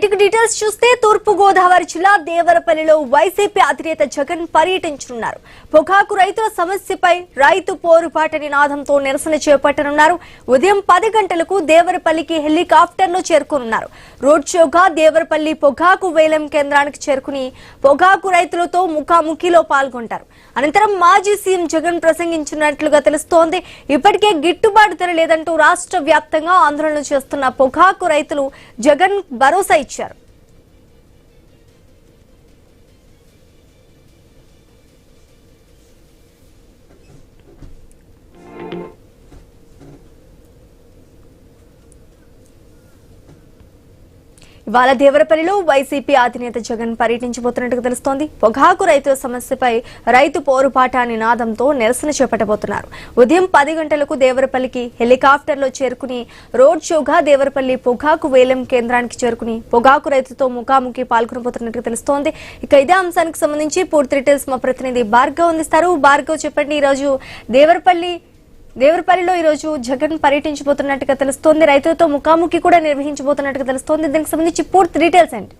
Details చూస్తే తూర్పు గోదావరి జిల్లా దేవరపల్లిలో వైసీపీ అధినేత జగన్ పర్యటించనున్నారు. పొగాకు రైతుల సమస్యపై రైతు పోరుబాట నినాదంతో నిరసన చేపట్టనున్నారు. ఉదయం 10 గంటలకు దేవరపల్లికి హెలికాప్టర్లో చేరుకోనున్నారు. రోడ్ షోగా దేవరపల్లి పొగాకు వేలం కేంద్రానికి చేరుకుని పొగాకు రైతులతో ముఖాముఖిలో పాల్గొంటారు. అనంతరం మాజీ సీఎం జగన్ ప్రసంగించినట్లుగా తెలుస్తోంది. ఇప్పటికే గిట్టుబాటు ధర లేదంటూ రాష్ట్ర వ్యాప్తంగా ఆందోళన చేస్తున్న పొగాకు రైతులు జగన్ భరోసా ఇచ్చారు. ఇవాళ దేవరపల్లిలో వైసీపీ అధినేత జగన్ పర్యటించబోతున్నట్టుగా తెలుస్తోంది. పొగాకు రైతుల సమస్యపై రైతు పోరుబాట నినాదంతో నిరసన చేపట్టబోతున్నారు. ఉదయం 10 గంటలకు దేవరపల్లికి హెలికాప్టర్లో చేరుకుని రోడ్ షోగా దేవరపల్లి పొగాకు వేలం కేంద్రానికి చేరుకుని పొగాకు రైతులతో ముఖాముఖి పాల్గొనబోతున్నట్టుగా తెలుస్తోంది. ఇక ఇదే అంశానికి సంబంధించి పూర్తి డీటెయిల్స్ మా ప్రతినిధి భార్గవ్ అందిస్తారు. భార్గవ్, చెప్పండి, ఈరోజు దేవరపల్లిలో ఈరోజు జగన్ పర్యటించబోతున్నట్టుగా తెలుస్తోంది. రైతులతో ముఖాముఖి కూడా నిర్వహించబోతున్నట్టుగా తెలుస్తోంది. దీనికి సంబంధించి పూర్తి డీటెయిల్స్ ఏంటి?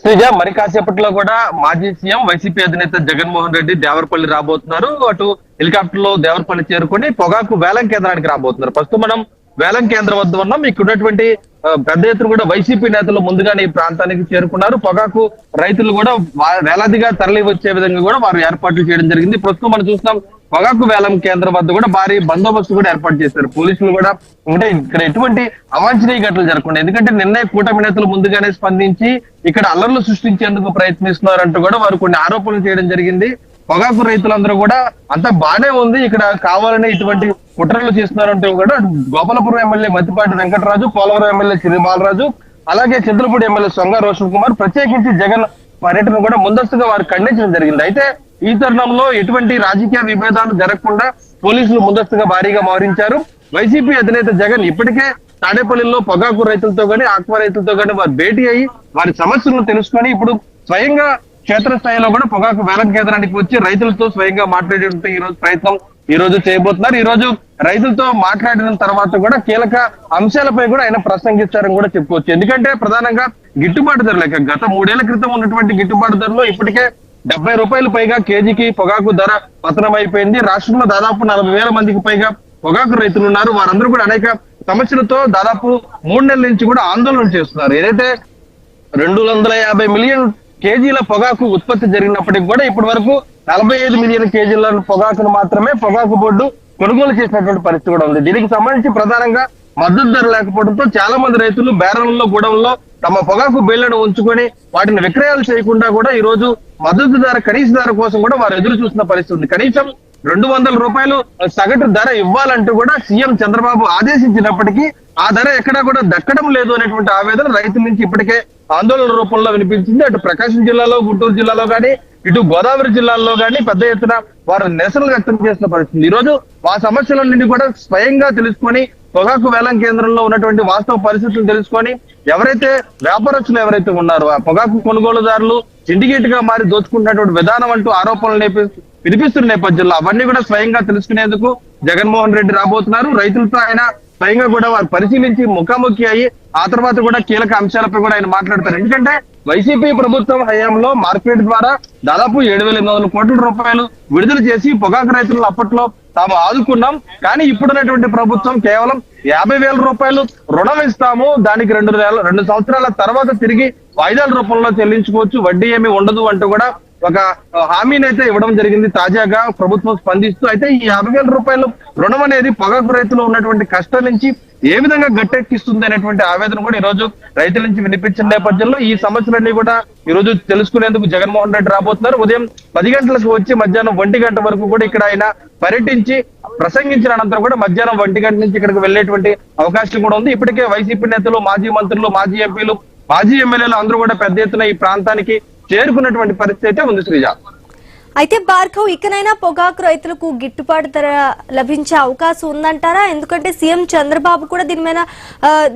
శ్రీజ, మరి కాసేపట్లో కూడా మాజీ సీఎం వైసీపీ అధినేత జగన్మోహన్ రెడ్డి దేవరపల్లి రాబోతున్నారు. అటు హెలికాప్టర్ లో దేవరపల్లి చేరుకుని పొగాకు వేలం కేంద్రానికి రాబోతున్నారు. ప్రస్తుతం మనం వేలం కేంద్రం వద్ద ఉన్నాం. ఇక్కడ ఉన్నటువంటి పెద్ద ఎత్తున కూడా వైసీపీ నేతలు ముందుగానే ఈ ప్రాంతానికి చేరుకున్నారు. పొగాకు రైతులు కూడా వేలాదిగా తరలి వచ్చే విధంగా కూడా వారు ఏర్పాట్లు చేయడం జరిగింది. ప్రస్తుతం మనం చూస్తున్నాం, పొగాకు వేలం కేంద్రం వద్ద కూడా భారీ బందోబస్తు కూడా ఏర్పాటు చేశారు. పోలీసులు కూడా అంటే ఇక్కడ ఎటువంటి అవాంఛనీయ ఘటనలు జరగకుండా, ఎందుకంటే నిన్నే కూటమి నేతలు ముందుగానే స్పందించి ఇక్కడ అల్లర్లు సృష్టించేందుకు ప్రయత్నిస్తున్నారంటూ కూడా వారు కొన్ని ఆరోపణలు చేయడం జరిగింది. పొగాకు రైతులందరూ కూడా అంతా బానే ఉంది, ఇక్కడ కావాలని ఇటువంటి కుట్రలు చేస్తున్నారంటూ కూడా గోపాలపురం ఎమ్మెల్యే మత్తిపాటి వెంకటరాజు, పోలవరం ఎమ్మెల్యే చిరి బాలరాజు, అలాగే చంద్రపూడి ఎమ్మెల్యే సొంగ రోషన్ కుమార్ ప్రత్యేకించి జగన్ పర్యటన కూడా ముందస్తుగా వారు ఖండించడం జరిగింది. అయితే ఈ తరుణంలో ఎటువంటి రాజకీయ విభేదాలు జరగకుండా పోలీసులు ముందస్తుగా భారీగా మోహరించారు. వైసీపీ అధినేత జగన్ ఇప్పటికే తాడేపల్లిలో పొగాకు రైతులతో గానీ ఆక్వా రైతులతో గానీ వారు భేటీ అయ్యి వారి సమస్యలను తెలుసుకొని ఇప్పుడు స్వయంగా క్షేత్రస్థాయిలో కూడా పొగాకు వేలం కేంద్రానికి వచ్చి రైతులతో స్వయంగా మాట్లాడేందుకు ఈ రోజు చేయబోతున్నారు. ఈ రోజు రైతులతో మాట్లాడిన తర్వాత కూడా కీలక అంశాలపై కూడా ఆయన ప్రసంగిస్తారని కూడా చెప్పుకోవచ్చు. ఎందుకంటే ప్రధానంగా గిట్టుబాటు ధర లేక గత 3 ఏళ్ల క్రితం ఉన్నటువంటి గిట్టుబాటు ధరలో ఇప్పటికే 70 రూపాయలు పైగా కేజీకి పొగాకు ధర పతనం అయిపోయింది. రాష్ట్రంలో దాదాపు 40,000 మందికి పైగా పొగాకు రైతులు ఉన్నారు. వారందరూ కూడా అనేక సమస్యలతో దాదాపు 3 నెలల నుంచి కూడా ఆందోళన చేస్తున్నారు. ఏదైతే 250 మిలియన్ కేజీల పొగాకు ఉత్పత్తి జరిగినప్పటికీ కూడా ఇప్పటి వరకు 45 మిలియన్ కేజీల పొగాకును మాత్రమే పొగాకు బోర్డు కొనుగోలు చేసినటువంటి పరిస్థితి కూడా ఉంది. దీనికి సంబంధించి ప్రధానంగా మద్దతు ధర లేకపోవడంతో చాలా మంది రైతులు బేరంలో గూడెంలో తమ పొగాకు బేళ్లను ఉంచుకొని వాటిని విక్రయాలు చేయకుండా కూడా ఈ రోజు మద్దతు ధర కనీస ధర కోసం కూడా వారు ఎదురు చూస్తున్న పరిస్థితి ఉంది. కనీసం 200 రూపాయలు సగటు ధర ఇవ్వాలంటూ కూడా సీఎం చంద్రబాబు ఆదేశించినప్పటికీ ఆ ధర ఎక్కడా కూడా దక్కడం లేదు అనేటువంటి ఆవేదన రైతుల నుంచి ఇప్పటికే ఆందోళన రూపంలో వినిపించింది. అటు ప్రకాశం జిల్లాలో, గుంటూరు జిల్లాలో కానీ, ఇటు గోదావరి జిల్లాల్లో కానీ పెద్ద ఎత్తున వారు నిరసనలు వ్యక్తం చేసిన పరిస్థితి. ఈ రోజు ఆ సమస్యలన్నింటినీ కూడా స్వయంగా తెలుసుకొని పొగాకు వేలం కేంద్రంలో ఉన్నటువంటి వాస్తవ పరిస్థితులు తెలుసుకొని ఎవరైతే వ్యాపారస్తులు ఎవరైతే ఉన్నారో ఆ పొగాకు కొనుగోలుదారులు సిండికేట్ గా మారి దోచుకుంటున్నటువంటి విధానం అంటూ ఆరోపణలు వినిపిస్తున్న నేపథ్యంలో అవన్నీ కూడా స్వయంగా తెలుసుకునేందుకు జగన్మోహన్ రెడ్డి రాబోతున్నారు. రైతులతో ఆయన స్వయంగా కూడా వారు పరిశీలించి ముఖాముఖి అయ్యి ఆ తర్వాత కూడా కీలక అంశాలపై కూడా ఆయన మాట్లాడతారు. ఎందుకంటే వైసీపీ ప్రభుత్వం హయాంలో మార్కెట్ ద్వారా దాదాపు 7,800 కోట్ల రూపాయలు విడుదల చేసి పొగాకు రైతులను అప్పట్లో తాము ఆదుకున్నాం. కానీ ఇప్పుడున్నటువంటి ప్రభుత్వం కేవలం 50,000 రూపాయలు రుణం ఇస్తాము, దానికి 2 సంవత్సరాల తర్వాత తిరిగి వాయిదాల రూపంలో చెల్లించుకోవచ్చు, వడ్డీ ఏమీ ఉండదు అంటూ కూడా ఒక హామీని అయితే ఇవ్వడం జరిగింది తాజాగా ప్రభుత్వం స్పందిస్తూ. అయితే ఈ 50,000 రూపాయలు రుణం అనేది పొగాకు రైతులు ఉన్నటువంటి కష్టం నుంచి ఏ విధంగా గట్టెక్కిస్తుంది అనేటువంటి ఆవేదన కూడా ఈ రోజు రైతుల నుంచి వినిపించిన నేపథ్యంలో ఈ సమస్యలన్నీ కూడా ఈ రోజు తెలుసుకునేందుకు జగన్మోహన్ రెడ్డి రాబోతున్నారు. ఉదయం 10 గంటలకు వచ్చి మధ్యాహ్నం 1 గంట వరకు కూడా ఇక్కడ ఆయన పర్యటించి ప్రసంగించిన అనంతరం కూడా మధ్యాహ్నం 1 గంట నుంచి ఇక్కడికి వెళ్లేటువంటి అవకాశం కూడా ఉంది. ఇప్పటికే వైసీపీ నేతలు, మాజీ మంత్రులు, మాజీ ఎంపీలు, మాజీ ఎమ్మెల్యేలు అందరూ కూడా పెద్ద ఎత్తున ఈ ప్రాంతానికి చేరుకున్నటువంటి పరిస్థితి అయితే ఉంది శ్రీజ. అయితే భార్గవ్, ఇకనైనా పొగాకు రైతులకు గిట్టుబాటు ధర లభించే అవకాశం ఉందంటారా? ఎందుకంటే సీఎం చంద్రబాబు కూడా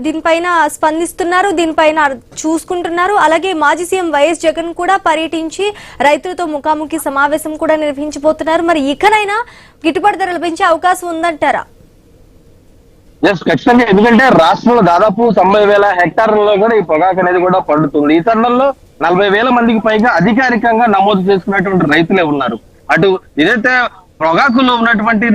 దీనిపైన స్పందిస్తున్నారు, దీనిపైన చూసుకుంటున్నారు. అలాగే మాజీ సీఎం వైఎస్ జగన్ కూడా పర్యటించి రైతులతో ముఖాముఖి సమావేశం కూడా నిర్వహించబోతున్నారు. మరి ఇకనైనా గిట్టుబాటు ధర లభించే అవకాశం ఉందంటారా? ఎస్ ఖచ్చితంగా, ఎందుకంటే రాష్ట్రంలో దాదాపు 90,000 హెక్టార్లలో కూడా ఈ పొగాకు అనేది కూడా పండుతుంది. ఈ తరుణంలో 40,000 మందికి పైగా అధికారికంగా నమోదు చేసుకున్నటువంటి రైతులే ఉన్నారు. అటు ఇదైతే పొగాకులో ఉన్నటువంటి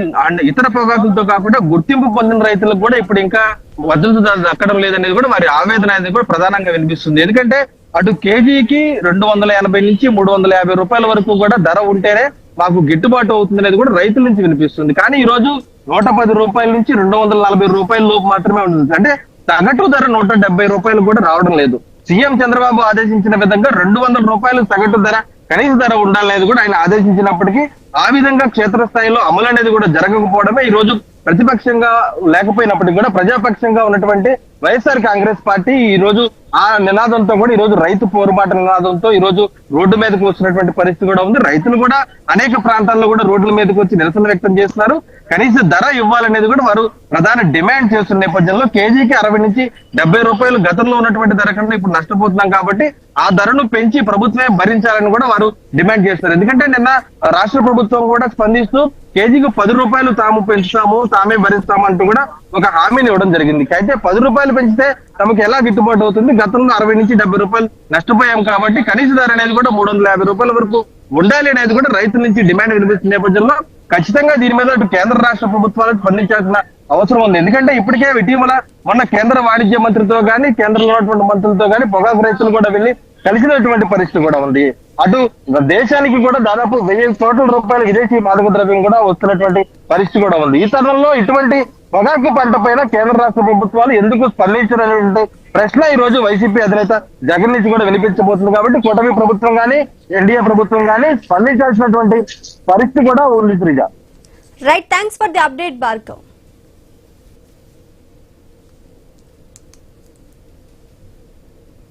ఇతర పొగాకులతో కాకుండా గుర్తింపు పొందిన రైతులకు కూడా ఇప్పుడు ఇంకా మద్దతు ధర దక్కడం లేదనేది కూడా వారి ఆవేదన అనేది కూడా ప్రధానంగా వినిపిస్తుంది. ఎందుకంటే అటు కేజీకి 280 నుంచి 350 రూపాయల వరకు కూడా ధర ఉంటేనే మాకు గిట్టుబాటు అవుతుంది అనేది కూడా రైతుల నుంచి వినిపిస్తుంది. కానీ ఈ రోజు 110 రూపాయల నుంచి 240 రూపాయల లోపు మాత్రమే ఉంటుంది. అంటే సగటు ధర 170 రూపాయలు కూడా రావడం లేదు. సీఎం చంద్రబాబు ఆదేశించిన విధంగా 200 రూపాయలు సగటు ధర, కనీస ధర ఉండాలనేది కూడా ఆయన ఆదేశించినప్పటికీ ఆ విధంగా క్షేత్రస్థాయిలో అమలు అనేది కూడా జరగకపోవడమే ఈ రోజు ప్రతిపక్షంగా లేకపోయినప్పటికీ కూడా ప్రజాపక్షంగా ఉన్నటువంటి వైఎస్ఆర్ కాంగ్రెస్ పార్టీ ఈ రోజు ఆ నినాదంతో కూడా ఈ రోజు రైతు పోరుబాట నినాదంతో ఈ రోజు రోడ్డు మీదకి వచ్చినటువంటి పరిస్థితి కూడా ఉంది. రైతులు కూడా అనేక ప్రాంతాల్లో కూడా రోడ్ల మీదకి వచ్చి నిరసన వ్యక్తం చేస్తున్నారు. కనీస ధర ఇవ్వాలనేది కూడా వారు ప్రధాన డిమాండ్ చేస్తున్న నేపథ్యంలో కేజీకి 60 నుంచి 70 రూపాయలు గతంలో ఉన్నటువంటి ధర కన్నా ఇప్పుడు నష్టపోతున్నాం కాబట్టి ఆ ధరను పెంచి ప్రభుత్వమే భరించాలని కూడా వారు డిమాండ్ చేస్తారు. ఎందుకంటే నిన్న రాష్ట్ర ప్రభుత్వం కూడా స్పందిస్తూ కేజీకి 10 రూపాయలు తాము పెంచుతాము, తామే భరిస్తాము అంటూ కూడా ఒక హామీని ఇవ్వడం జరిగింది. అయితే 10 రూపాయలు పెంచితే తమకు ఎలా గిట్టుబాటు అవుతుంది? గతంలో 60 నుంచి 70 రూపాయలు నష్టపోయాం కాబట్టి కనీస ధర అనేది కూడా 350 రూపాయల వరకు ఉండాలి అనేది కూడా రైతుల నుంచి డిమాండ్ వినిపిస్తున్న నేపథ్యంలో ఖచ్చితంగా దీని మీద అటు కేంద్ర రాష్ట్ర ప్రభుత్వాలకు స్పందించాల్సిన అవసరం ఉంది. ఎందుకంటే ఇప్పటికే ఇటీవల మొన్న కేంద్ర వాణిజ్య మంత్రితో గానీ కేంద్రంలో ఉన్నటువంటి మంత్రులతో గానీ పొగాకు రైతులు కూడా వెళ్లి కలిసినటువంటి పరిస్థితి కూడా ఉంది. అటు దేశానికి కూడా దాదాపు 1000 కోట్ల రూపాయల విదేశీ మాదక ద్రవ్యం కూడా వస్తున్నటువంటి పరిస్థితి కూడా ఉంది. ఈ తరుణంలో ఇటువంటి పొగాకు పంట పైన కేంద్ర రాష్ట్ర ప్రభుత్వాలు ఎందుకు స్పందించడానికి ప్రశ్న ఈ రోజు వైసీపీ అధినేత జగన్ నుంచి కూడా వినిపించబోతుంది. కాబట్టి కూటమి ప్రభుత్వం గానీ ఎన్డీఏ ప్రభుత్వం గానీ స్పందించాల్సినటువంటి పరిస్థితి కూడా ఉంది. Right, thanks for the update Bhargav.